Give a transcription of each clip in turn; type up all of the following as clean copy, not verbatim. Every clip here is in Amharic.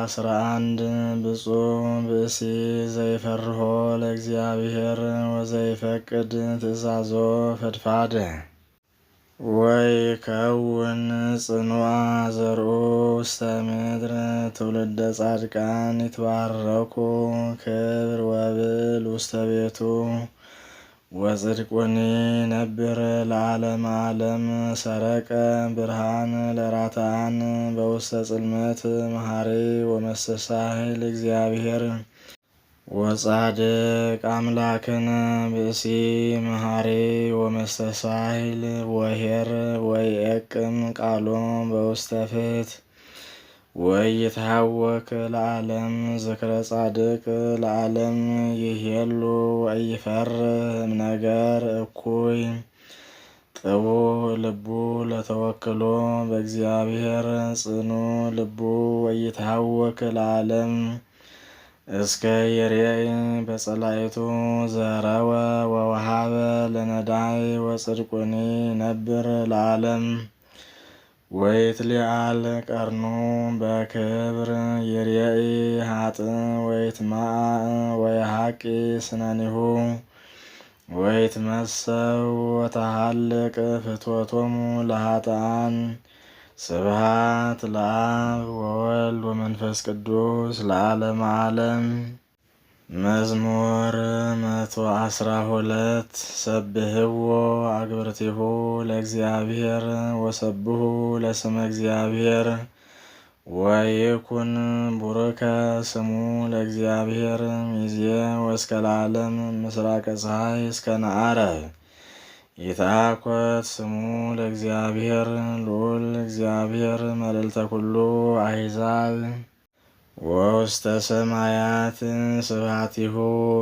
11 ብፁዕ ብእሲ ዘይፈርሆ ለእግዚአብሔር ወዘይፈቅድ ትእዛዞ ፈድፋደ ወይ ከውን ጽኑዓ ዘርኡ ውስተ ምድር ትውልደ ጻድቃን ይትባረኩ ክብር ወብል ውስተ ቤቱ ወጽድቁኒ ነብር ለዓለም ዓለም ሰረቀ ብርሃን ለራታን በውስተ ጽልመት መሐሪ ወመስተሳሂል እግዚአብሔር ወጻድቅ አምላክነ ብእሲ መሐሪ ወመስተሳሂል ወኄር ወይዔቅም ቃሎ በውስተ ፍትሕ ወይትሐወክ ለዓለም ዝክረ ጻድቅ ለዓለም ይሄሉ ወይፈርህ ነገር እኩይ ጥቡ ልቡ ለተወክሎ በእግዚአብሔር ጽኑ ልቡ ወይትሐወክ ለዓለም እስከ ይሬኢ በጸላይቱ ዘረወ ወወሃበ ለነዳይ ወጽድቁኒ ነብር ለዓለም ወይትሊዓል ቀርኑ በክብር ይሬኢ ኃጥእ ወይትማዕ ወይሐቂ ስነኒሁ ወይትመሰው ወተሃልቅ ፍትወቶሙ ለኃጥኣን ስብሐት ለአብ ወወልድ ወመንፈስ ቅዱስ ለዓለመ ዓለም። መዝሙር 112 ሰብህዎ አግብርቲሁ ለእግዚአብሔር ወሰብሁ ለስመ እግዚአብሔር ወይኩን ቡሩከ ስሙ ለእግዚአብሔር ሚዜ ወእስከ ለዓለም ምስራቀ ፀሐይ እስከ ነዓረብ ይትአኰት ስሙ ለእግዚአብሔር ልዑል እግዚአብሔር መልዕልተ ኩሉ አሕዛብ ወውስተ ሰማያት ስብሐቲሁ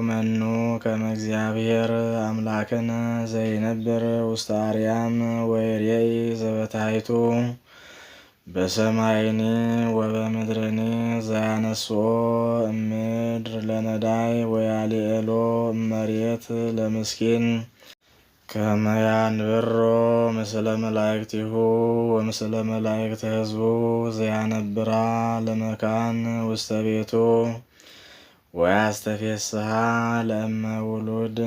መኑ ከመ እግዚአብሔር አምላክነ ዘይነብር ውስተ አርያም ወይሬኢ ዘበታሕቱ በሰማይኒ ወበምድርኒ ዘያነስኦ እምድር ለነዳይ ወያልዔሎ እመሬት ለምስኪን ከመ ያንብሮ ምስለ መላእክቲሁ ወምስለ መላእክተ ሕዝቡ ዘያነብራ ለመካን ውስተ ቤቱ ወያስተፌስሐ ለእመ ውሉድ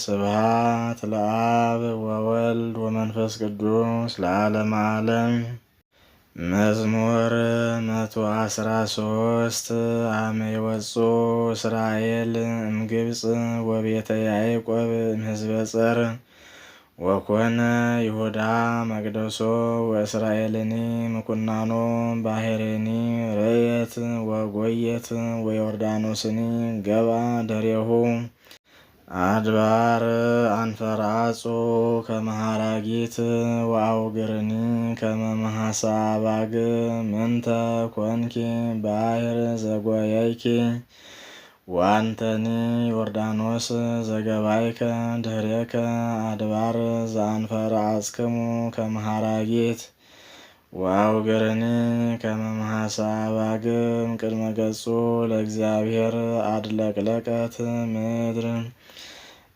ስብሐት ለአብ ወወልድ ወመንፈስ ቅዱስ ለዓለመ ዓለም። መዝሙር 113 አመ ይወጽኡ እስራኤል እምግብጽ ወቤተ ያዕቆብ እምሕዝበ ጸር ወኮነ ይሁዳ መቅደሶ ወእስራኤልኒ ምኩናኖ ባሕሬኒ ርየት ወጐየት ወዮርዳኖስኒ ገብአ ደሬሁ አድባር አንፈርአጹ ከመ ሐራጊት ወአውግርኒ ከመ መሐሳ አባግ ምንተ ኮንኪ ባሕር ዘጐየይኪ ወአንተኒ ዮርዳኖስ ዘገባይከ ድኅሬከ አድባር ዘአንፈርአጽክሙ ከመ ሐራጊት ወአውግርኒ ከመ መሐሳ አባግ እምቅድመ ገጹ ለእግዚአብሔር አድለቅለቀት ምድር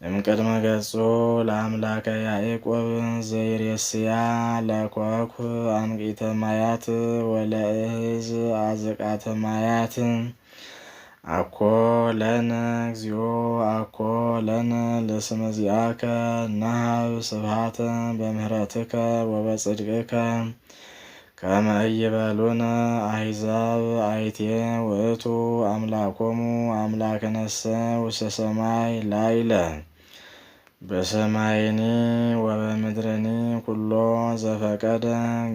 እምቅድመ ገጹ ለአምላከ ያዕቆብ ዘይሬስያ ለኮኩ አንቂተ ማያት ወለእህዝ አዝቃተ ማያት አኮ ለነ እግዚኦ አኮ ለነ ለስመ ዚአከ ነሃብ ስብሐተ በምህረትከ ወበጽድቅከ ከመ ኢይበሉነ አሕዛብ አይቴ ውእቱ አምላኮሙ አምላክነሰ ውስተ ሰማይ ላዕለ በሰማይኒ ወበምድርኒ ኩሎ ዘፈቀደ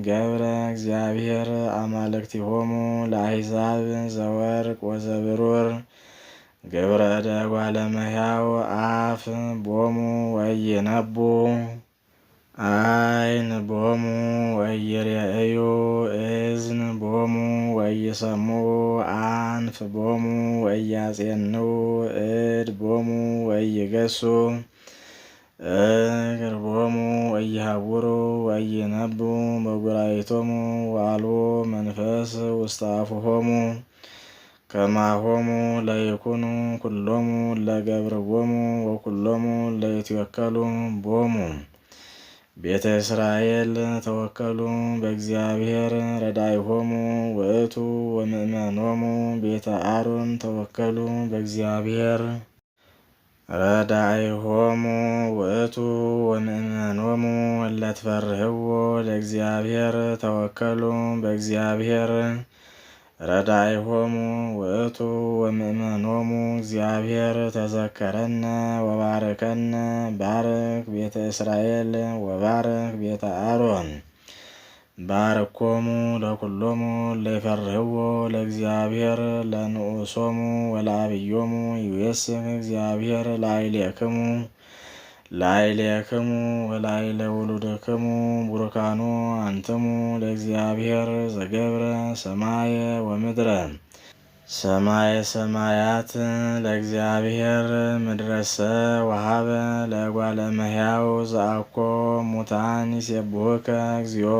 ገብረ እግዚአብሔር አማልክቲሆሙ ለአሕዛብ ዘወርቅ ወዘብሩር ግብረ እደ እጓለ እመሕያው አፍ ቦሙ ወኢይነቡ አይን ቦሙ ወኢይሬእዩ እዝን ቦሙ ወኢይሰምዑ አንፍ ቦሙ ወኢያጼንዑ እድ ቦሙ ወኢይገሡ እግር ቦሙ ወኢይሃውሩ ወኢይነብቡ በጉራይቶሙ ወአልቦ መንፈስ ውስተ አፉሆሙ ከማሆሙ ለይኩኑ ኩሎሙ ለገብርዎሙ ወኩሎሙ ለይትወከሉ ቦሙ ቤተ እስራኤል ተወከሉ በእግዚአብሔር ረዳይሆሙ ውእቱ ወምእመኖሙ ቤተ አሮን ተወከሉ በእግዚአብሔር ረዳይሆሙ ውእቱ ወምእመኖሙ እለትፈርህዎ ለእግዚአብሔር ተወከሉ በእግዚአብሔር ረዳይሆሙ ውእቱ ወምእመኖሙ እግዚአብሔር ተዘከረነ ወባረከነ ባርክ ቤተ እስራኤል ወባርክ ቤተ አሮን ባርኮሙ ለኩሎሙ ለይፈርህዎ ለእግዚአብሔር ለንዑሶሙ ወለአብዮሙ ይዌስክ እግዚአብሔር ላዕሌክሙ ወላዕለ ውሉድክሙ ቡሩካኑ አንትሙ ለእግዚአብሔር ዘገብረ ሰማየ ወምድረ ሰማየ ሰማያት ለእግዚአብሔር ምድረሰ ወሀበ ለእጓለ እመሕያው ዘአኮ ሙታን ይሴብሑከ እግዚኦ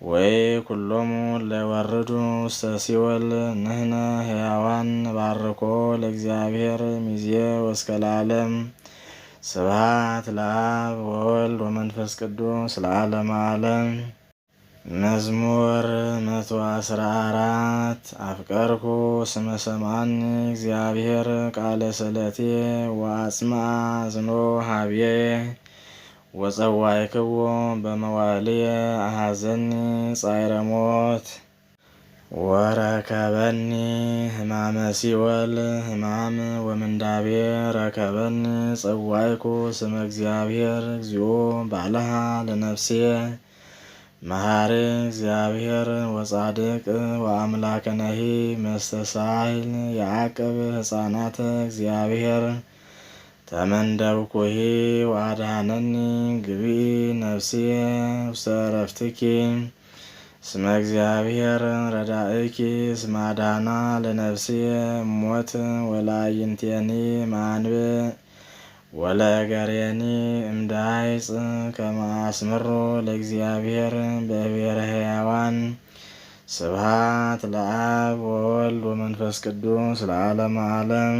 ወይ ኩሎሙ ለወርዱ ውስተ ሲኦል ንሕነ ሕያዋን ባርኮ ለእግዚአብሔር ሚዜ ወእስከ ለዓለም ስብሐት ለአብ ወወልድ ወመንፈስ ቅዱስ ለዓለመ ዓለም። መዝሙር 114 አፍቀርኩ ስመ ሰምዓኒ እግዚአብሔር ቃለ ስእለቴ ወአጽምዓ ዝኖ ኀቤየ ወጸዋዕክዎ በመዋዕልየ አሐዘኒ ጻዕረ ሞት ወረከበኒ ሕማመ ሲኦል ሕማም ወምንዳቤ ረከበኒ ጸዋዕኩ ስመ እግዚአብሔር እግዚኦ ባልሃ ለነፍስየ መሐሪ እግዚአብሔር ወጻድቅ ወአምላከ ነሂ መስተሳሂል ያዕቅብ ሕፃናተ እግዚአብሔር ተመንደብኩሂ ወአድኀነኒ ግብኢ ነፍስየ ውስተ ዕረፍትኪ እስመ እግዚአብሔር ረዳእኪ እስመ አድኀና ለነፍስየ እሞት ወለአዕይንቲኒ እምአንብዕ ወለእገሬኒ እምዳይጽ ከመ አስምሮ ለእግዚአብሔር በብሔረ ሕያዋን። ስብሐት ለአብ ወወልድ ወመንፈስ ቅዱስ ለዓለመ ዓለም።